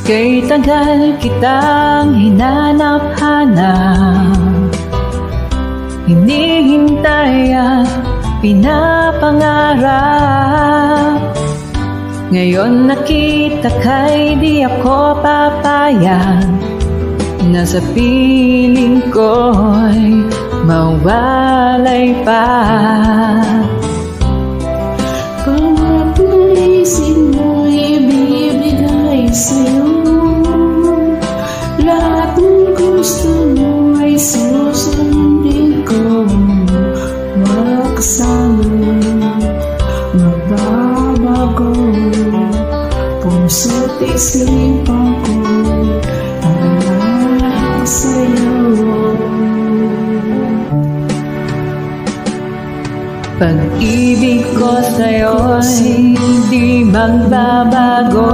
Kay tagal kitang hinanap-hanap, hinihintay at pinapangarap. Ngayon nakita kay di ako papayag na sa piling ko'y mawalay pa. Bawat naisin mo'y ibibigay sa'yo, lahat ng gusto mo ay susundin ko. Makasama, magbabago, puso't isipan ko para sa'yo. Pag-ibig ko sa'yo'y hindi magbabago.